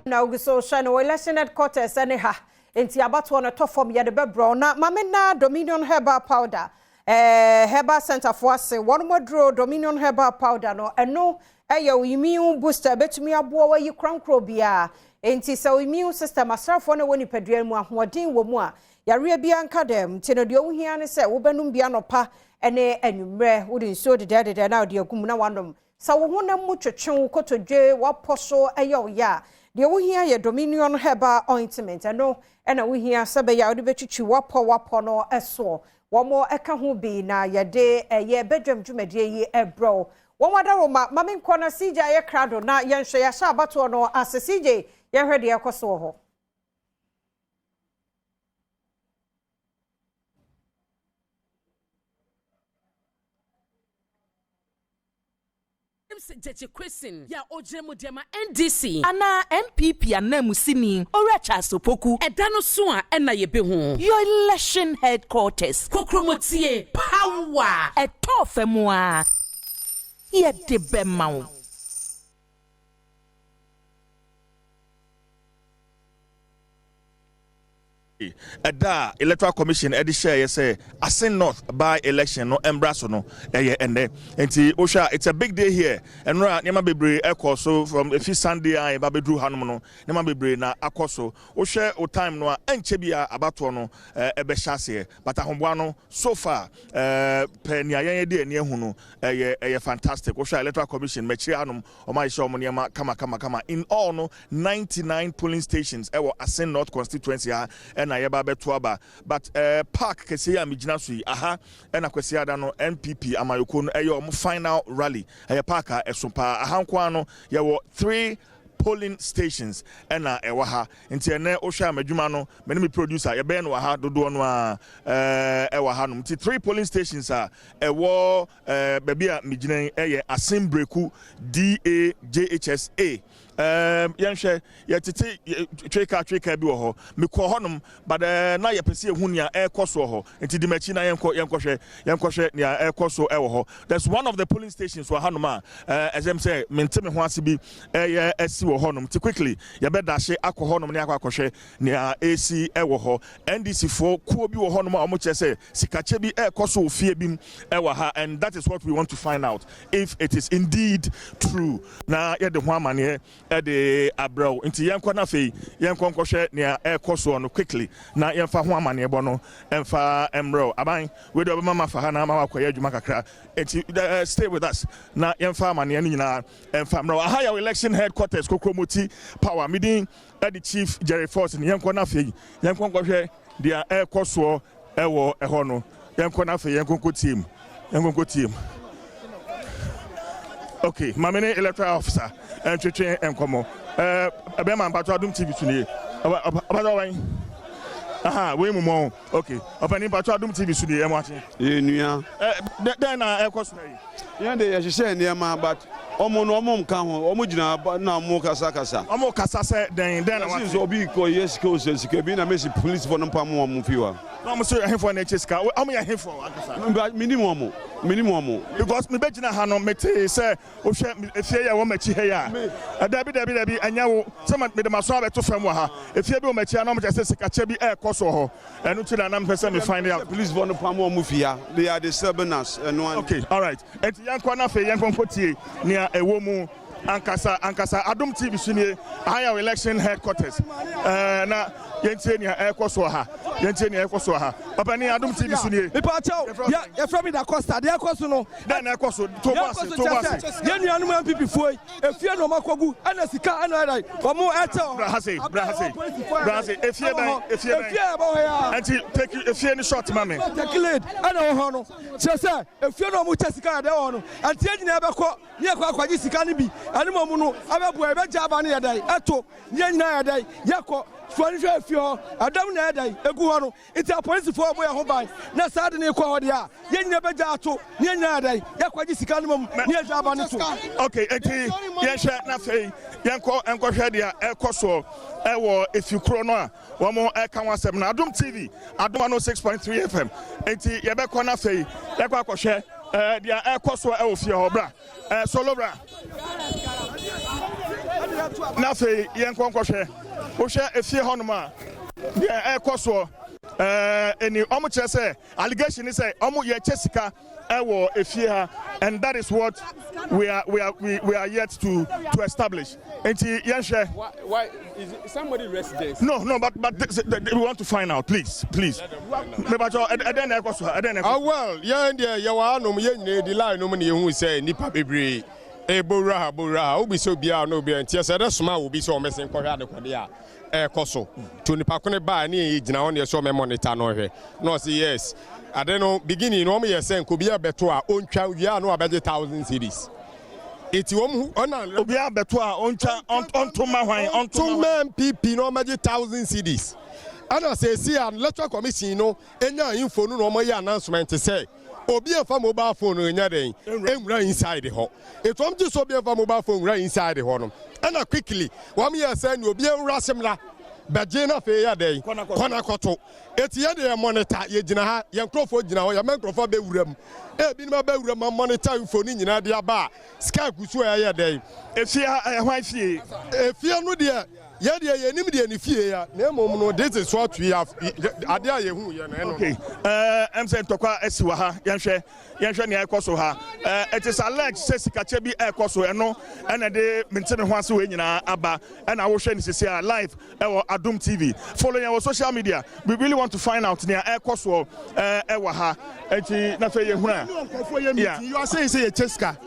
Now we so shine election headquarters anyhow. Enti abato na to form yede bebro na mame na Dominion herbal powder herbal center for us one more draw Dominion herbal powder no eno eyo immune booster betumi aboa wa yi krankro bia enti so immune system asrafo na woni padua mu ahoden wo mu a yare bia nka dem ti no de ohia ne se wo benum bia no pa ene anwumre wo de so de na de agum na wanom sa wo honam mu twetwe kotodwe waposo eyo ya de wo hia ye Dominion herbal ointment no ena wo hia sebe ya de betwitwi wapo no eso wo mo eka ho bi na ye de ye bedwam dwumadie yi ebro wo wadaro mame nkona CJ ye krado na ye nhwe ya sha abato no ase CJ ye hwede ekoso ho Jeje question ya ojremu dema NDC ana MPP anamusini oracha sopoku edano so a ena yebe ho your election headquarters kokromotie power etofemu a ye de bema Ada Electoral Commission edi share say Assin North by election no embrace no ende enti osha it's a big day here and nyama bebre ekoso from if Sunday I babedru hanom no nyama bebre na akoso osha o time no enche bia abato no ebe hyase but ahomboa no so far pe nia yen de ani ehu no eye fantastic osha Electoral Commission mechi hanom o ma isha o nyama kama in all no 99 polling stations ewo Assin North constituency na yeba betuaba but park kese ya mijina so yi aha na kwese ada no NPP amayoko no eyo mo final rally park esopa ahankwa no ye wo 3 polling stations na ewa ha nti ene ohwa amadwuma no me producer ye be no ha dodo no a ewa ha no nti 3 polling stations ewo baby a mijina eye Assin Breku DAJHSA yanhwe yetete tweka bi wo ho mekọ honum but na ye pese ehu nia ekoso ho nti di machi na yenkohwe nia ekoso ewo ho. There's one of the polling stations wa hanuma as them say menteme ho ase bi esi wo honum ti quickly ye be dashe akọ honum ne akọhwe nia AC ewo ho NDC for kuo bi wo honum a omo chese sikache bi ekoso ofie bim ewo ha and that is what we want to find out if it is indeed true na ye de ho amane de abro nti yenko na fei yenko nkwohwe ne ekoso no quickly na yenfa ho amane bo no emfa emro aban we do mama fa ha na mama kwaye adwuma kakra nti stay with us na yenfa amane no nyina emfa emro aha ya election headquarters kokromoti power meeting the chief Jerry Force ne yenko na fei yenko nkwohwe dia ekoso ewo eho no yenko na fei yenko team okay mamene electoral officer twetwe enkomo abema mpato Adom TV sunie abada wan aha we mumo okay opani mpato Adom TV sunie emwache nua den na ekoso yi yan de ye hye niam but omo nka ho omo gina na mo kasa omo kasa se den na what is obi ko yes ko sika bi na mesi police for no pam omo fiwa no mo so ahefo na echeska omo ya ahefo akasa minimum because me begina ha no mete say ohwe efie ya wo machi he ya dabi anya wo se me de maso abeto fam wa ha efie bi wo machi na mo chese sikache bi ekoso ho enu ti na person me find out police for no pam omo fia they are disturbing us and one okay all right enti yankwa na fe yankwa nkotie nia ewo mu ankasa Adom TV sunie higher election headquarters na yentie nia ekoso ha opani Adom TV sunie people tell you from the Costa the Costa no then ekoso to basi ye nuanu MPP foi efie no makogu ana sika ana dai omo etel brahase efie ba ya anti take efie ni short mame take lead ana ho no chese efie no mo chesika de ho no anti nyina ebekọ ye akwaji sika ni bi animo mu no abebu ebeja aba ne yedai eto ye nyina yedai yekọ Swanjwe fio Adom na edai egu ho no iti police for boy ho ban na sad ne kwa ho de a ye nyina beja ato ne nyina edai yakwaji sika no mum ne edwa aba ne to okay enti ye hwe na fei yenko hwe de a ekoso ewo efikro no a wo mo eka wasem na Adom TV Adom 6.3 FM enti ye be ko na fei ye kwa hwe de a ekoso ewo fie ho bra solo bra Nafe Yankonkoshe, Osha Efie Honoma, the Koso, any Omucha say, allegation is a Omu Jessica, Ewo Efia, and that is what we are yet to establish. And Why is it somebody residence? No, but we want to find out, please. Well, yeah, you are no the line no money who say Nipa Bibri, Bora, Ubi so be no be and yes, that's small will be so messing Korea. Koso to Nipakone by any on your so monitor no say yes. I don't know beginning no me saying could be a better own child ya no about 1,000 cities. It's who Obia Betua on to my on 2 men PP no magic 1,000 cities. And I say see an electoral commission no any info no more announcement to say Obia for mobile phone in your day inside the hall. It won't just Obia for mobile phone right inside the hall. And quickly 1 year saying Obia Rasimla Bajena Faya Day Konakoto. It's the monitor Yajina Yankofo Jina or Yankofo Bewuram. Ebinma Bewuram monitor for Nina Diaba Sky Kusua Day. If you are wife, if you are no dear. Yeah, any fear. No, this is what we have. Okay. I'm saying Toka Esiwaha, Yansha near Kosoha. It is alleged Jessica Chebi Air Koso, and a day Mpensenpensemu Wansu Abba, and I will share this live or Adom TV. Following our social media, we really want to find out near Air Koso, Ewaha, and you are saying, Jessica.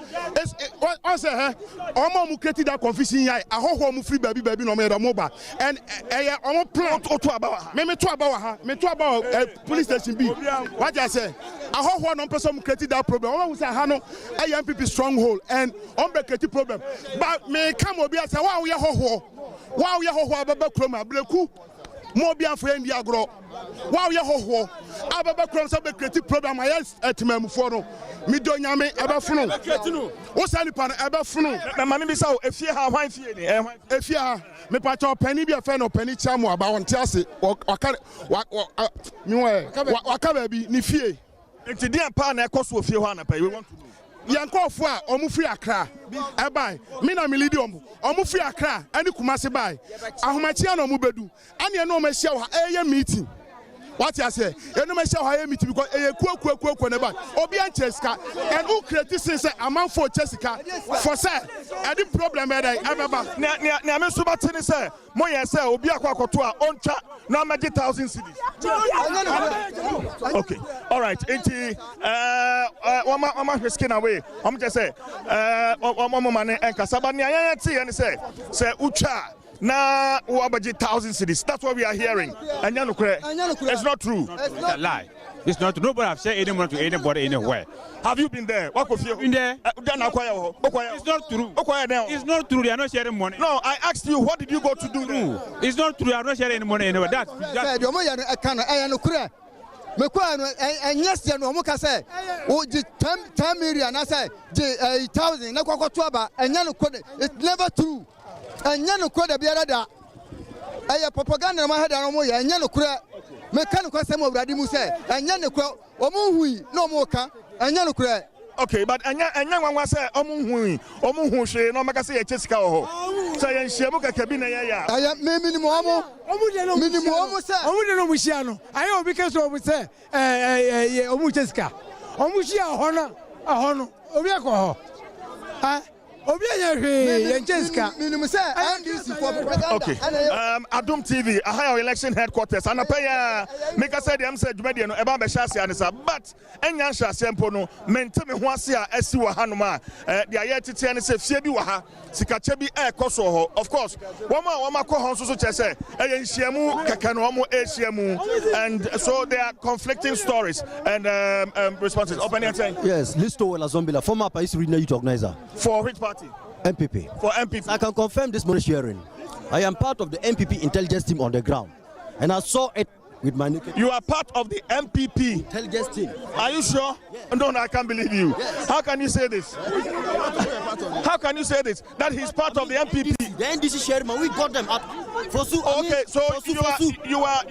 I say, Omo Muketi that confusion, I hope free baby no matter. Mobile and I plan to about me about police station B. What I say, I hope one person created that problem. I say, Hano, MPP stronghold and unbreakable problem. But me come over here say, wow, we are Baba Kroma, Bleku, Mobian friend Yagro. Wow, we are Ababa Kroma, creative program. I asked at Memuforo. Me don't yame ever funu. What's any pan ever funu? My money be so if you have wife here, if you are me pato penny be a fan of penny chamu about one tiasi or wakabe ni fie. It's a dear pan a cost of you wanna pay. We want to know. Yanko for Omufi Accra. Ebai, Mina Milidium, Omufi Accra, and the Kumasi by Ahumachiano Mubedu, and you know, Michelle, a meeting. What I say, you know, myself, I am because a quick whenever Obian Cheska and who created since a man for Jessica for say, I didn't problem that I ever. Namen Subatini say, Moya say, Obia Kwakotua, on chat, no magic 1,000 cities. Okay, all right. One skin away. I'm just say, one man and Casabania, and say, Ucha. Now, 1,000 cities. That's what we are hearing. And it's not true. It's a lie. It's not true. Nobody have said anyone to anybody anywhere. Have you been there? What was you been there? It's not true. It's not true. They are not sharing money. No, I asked you, what did you go to do? It's not true. They are not sharing any money anywhere. That's and yes, you know, Muka say, oh, 10 million, I say, 1,000, no Cocotuaba, and Yano Code, it's never true. And Yano Code, Biada, I have propaganda in my head, and Yano Cre, mechanical some of Radimus, and Yano Omu, no more car, and Yano Cre. Okay, but and young one say, Omu, no Macassi, Jessica, say, and Shamuka cabin, I am minimum, Omusiano. I know because we say, Omu Jessica, Omusia, honor, Obiako. Obia Jessica, minimum say, okay. Adom TV, a higher election headquarters, and a pair make us say the answer to Median about Bashasi and Sa, but Enyasha Sempono, Mentame Huasia, Esiwa Hanuma, the Ayati and say, Fiabiwaha, Sikachebi Air Koso, of course, Wama Kohonso say, Shiamu, Kakanomo, Shiamu, and so there are conflicting stories and responses. Open your saying. Yes, Listo Lazombila, former Paris Youth Organizer. For which party? MPP. For MPP. I can confirm this morning sharing. I am part of the MPP intelligence team on the ground, and I saw it with my naked. You are part of the MPP intelligence team. Are you sure? Yes. No, I can't believe you. Yes. How can you say this? How can you say this? That he's part of the MPP. The NDC chairman, we got them at Fosu. Okay, so you are.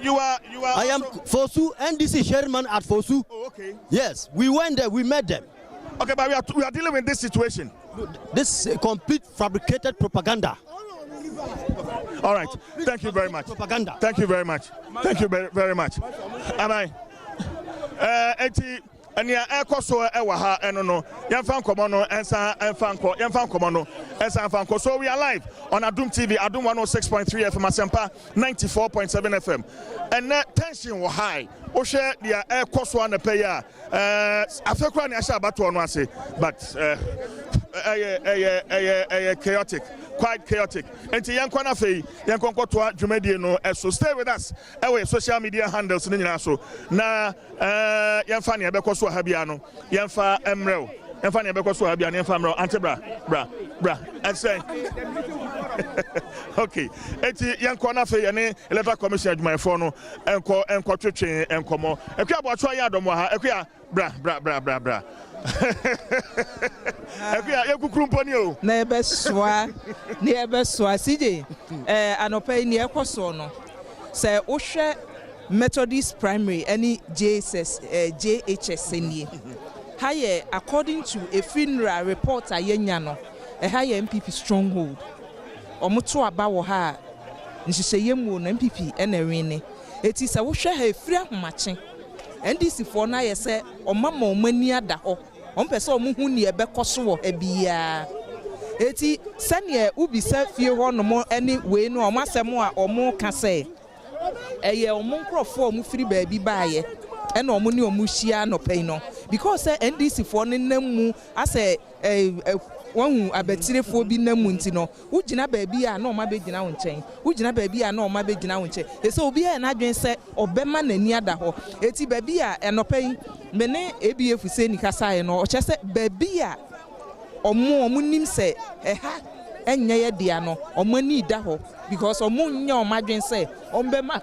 I am Fosu NDC chairman at Fosu. Oh, okay. Yes, we went there. We met them. Okay, but we are dealing with this situation. This is complete fabricated propaganda. All right. Thank you very much. Propaganda. Thank you very much. Thank you very much. Am I? And yeah, so ewaha enono yemfa nkomo ensa nkomo ensa so we are live on Adom TV, Adom 106.3 FM, Asempa 94.7 FM, and tension was high. Oshe dia so na pay ya afekwa ni asha abato no ase, but chaotic, quite chaotic. Enti yankwa na fei yankwa to dwumedie no, so stay with us our social media handles ni nyina so na yemfa ne ebekọ so ha bia no yemfa emrel yemfa ne ebekọ so ha bia ne yemfa emrel ante bra and say okay enti yankwa na fei ne electoral commission adwumayefo no enko twetwe enkomo ekwa aboacho ya Adom ha ekwa bra ekwa yekukrumpo o na ebeswa CJ anopai ni ekoso no se ohwe Methodist Primary any JHS nie haye according to a funeral report ayenya no haye MPP stronghold omoto aba wo ha nhihye mu na MPP enawine eti se wo hwe ha efiri ahomache NDC for na ye se omama omani ada ho ompese omuhu ni ebekoso wo ebia eti sane ubi se fie ho no mo any we no omasem a omo ka se eye omo nkrofo omo firi baabi baaye ena omo ni omo hia no pay no because NDC for ne namu ase wahu abetirefo bi namu nti no ugina baabi a na oma begina wo nchen ugina baabi a na oma begina wo nchen ese obi a na dwen se obema nani ada ho eti baabi a enopai mene ABF se ni kasaye no o chese baabi a omo nim se ha enye ye dia no omo ni da ho because omo nya omadwen se ombema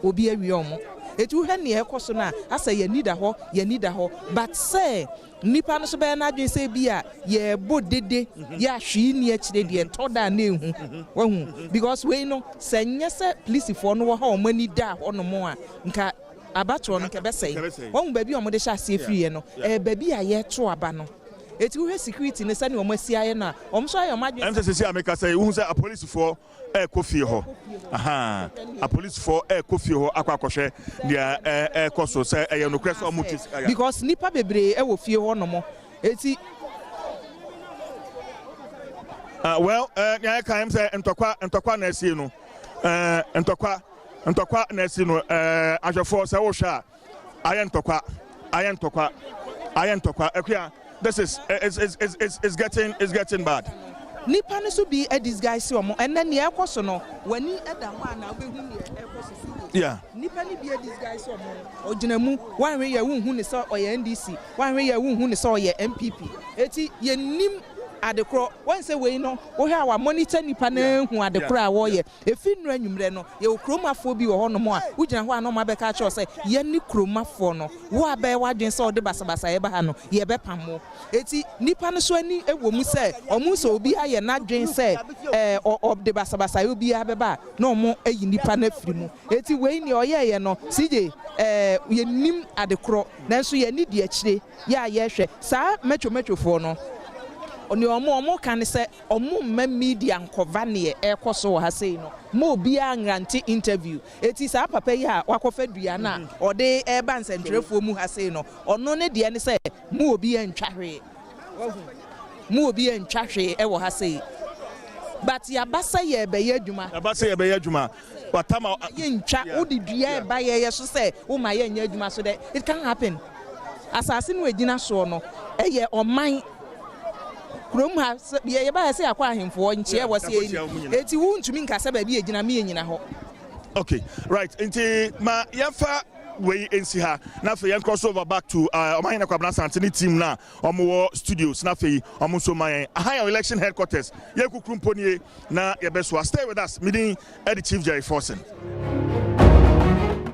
obi awi omo etu he ne ekoso na asa ye need ho but say nipa no so be na adwen se bi a ye bodede ya hwi ni akire de toda na ehu wahu because we no se nye se police for no ho omo ni da ho no mo a nka abatro no kebesei wahu ba bi omo de sha se free no ba bi a ye to aba no eti wo security ne sane omo asiaye na omo so ayo madwen MCC ameka say wo say a police for kofie ho aha a police for kofie ho akwakohwe dia koso say e no kreso omo tis because nipa bebre e wo fie ho no mo eti well nya kan say ntokwa na asie no ntokwa na asie no ahwefo say wo hwa ayentokwa ekua this is getting bad. Nipa no so be a disguise omo and then ye ekoso no wani eda ho ana obehu ne ekoso yeah nipa ni be a disguise omo oginamu wanwe ye wunhu ne so oye NDC wanwe ye wunhu ne so oye MPP eti ye nim adekro wan say we no wo hwa wa monitor nipa na hu adekro a wo ye efi nu anwumre no ye okromafo bi wo ho no mo a ugina ho ana ma be ka cho say ye ni kromafo no wo abe wadwen say ode basabasa ye ba ha no ye be pamo eti nipa no so ani ewomu say omu so obi aye na dwen say ode basabasa ye obi abeba na omo ayi nipa na firi mu eti we ni oye ye no CJ ye nim adekro nanso ye ni de akire ya ye hwe sa metro fo no oni omo kan se omo ma media nkova ne ekoso ha sei no mo obi anranti interview eti sa papa yi a wakofa dua na ode eba nsentrefuo mu ha sei no ono ne de ne se mo obi antwahwe e wo ha sei but ya basa ye be adwuma watama ye ntwa odi dua eba ye so se wo ma ye nya adwuma so that it can happen asase no agina so no eye oman krom ha ye ba se akwa ahemfo nche e wose eni eti wu ntumi nkasa ba bi egina me enyina ho okay right nti ma yefa we ensi ha na fe yen crossover back to Omahina Kwabena Santini team na omo studios na fe omo so man higher election headquarters ye kukrumponie na ye beso stay with us meeting Eddie Chief Jerry Forsen.